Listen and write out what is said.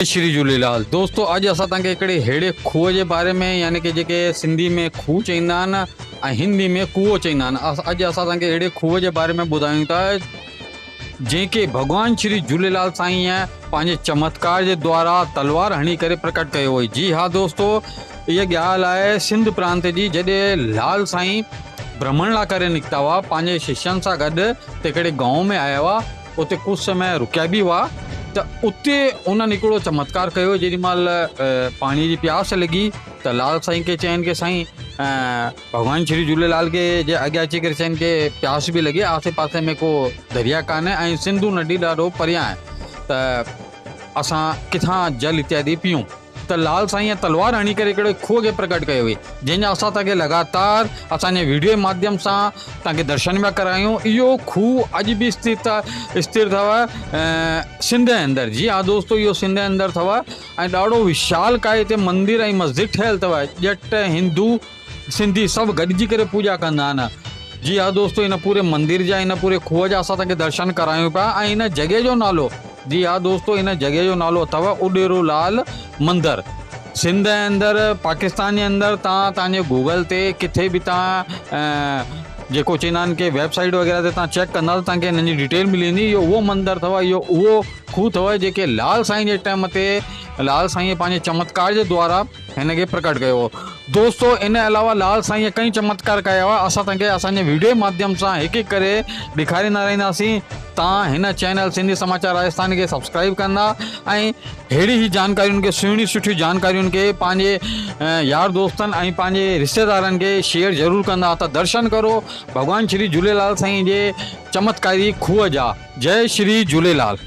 श्री झूलेलाल दोस्तों, अॼु असां तव्हांखे हिकिड़े अहिड़े खूह जे बारे में यानी कि जेके सिंधी में खूह चईंदा आहिनि ऐं हिंदी में कूओ चईंदा आहिनि, अॼु असां तव्हांखे अहिड़े खूह जे बारे में ॿुधायूं था जंहिंखे भॻवानु श्री झूलेलाल साईं पंहिंजे चमत्कार जे द्वारा तलवार हणी करे प्रकट कयो हुई। जी हा दोस्तों, इहा ॻाल्हि आहे सिंध प्रांत जी। जॾहिं लाल साईं भ्रमण लाइ करे निकिता हुआ पंहिंजे शिष्यनि सां गॾु, त हिकिड़े गांव में आया हुआ, उते कुझु समय रुकिया बि हुआ। त उते उन्हनि हिकिड़ो चमत्कार कयो। जेॾी महिल पाणी जी प्यास लॻी त लाल साईं खे चयनि कि साईं भॻवानु श्री झूलेलाल खे जे अॻियां अची करे चयनि कि प्यास बि लॻे, आसे पासे में को दरिया कान्हे ऐं सिंधु नदी ॾाढो परियां आहे, त असां किथां जल इत्यादि पीऊं। त लाल साईं तलवार हणी करे हिकिड़े खूह खे प्रकट कयो हुई, जंहिंजा असां तव्हांखे लगातार असांजे वीडियो जे माध्यम सां तव्हांखे दर्शन पिया करायूं। इहो खूह अॼु बि स्थिर अथव सिंध जे अंदरि। जी हा दोस्तों, इहो सिंध जे अंदरि अथव ऐं ॾाढो विशाल काय हिते मंदिर ऐं मस्जिद ठहियलु अथव। ॼट हिंदू सिंधी सभु गॾिजी करे पूॼा कंदा आहिनि। जी हा दोस्तों, इन पूरे मंदिर जा, इन पूरे खूह जा असां तव्हांखे दर्शन करायूं पिया। ऐं इन जॻह जो नालो, जी हा दोस्तों, इन जॻह जो नालो अथव उॾेरोलाल मंदरु। सिंध जे अंदरि, पाकिस्तान जे अंदरि तव्हांजे गूगल ते किथे बि तव्हां जेको चवंदा आहिनि कि वेबसाइट वग़ैरह ते तव्हां चेक कंदा त तव्हांखे हिननि जी डिटेल मिली वेंदी। इहो उहो मंदरु अथव, इहो उहो खूह अथव जेके लाल साईं जे टाइम ते लाल साईं पंहिंजे चमत्कार जे द्वारा हिन खे प्रकट कयो हो। दोस्तों, इन अलावा लाल साईं कई चमत्कार कया हुआ। असां तव्हांखे असांजे वीडियो जे माध्यम सां हिकु हिकु करे ॾेखारींदा रहंदासीं। तव्हां हिन चैनल सिंधी समाचार राजस्थान खे सब्सक्राइब कंदा ऐं अहिड़ी ई जानकारियुनि खे, सुठियूं जानकारियुनि खे पंहिंजे यार दोस्तनि ऐं पंहिंजे रिश्तेदारनि खे शेयर ज़रूरु कंदा। त दर्शन करो भॻवानु श्री झूलेलाल साईं जे चमत्कारी खूह जा। जय श्री झूलेलाल।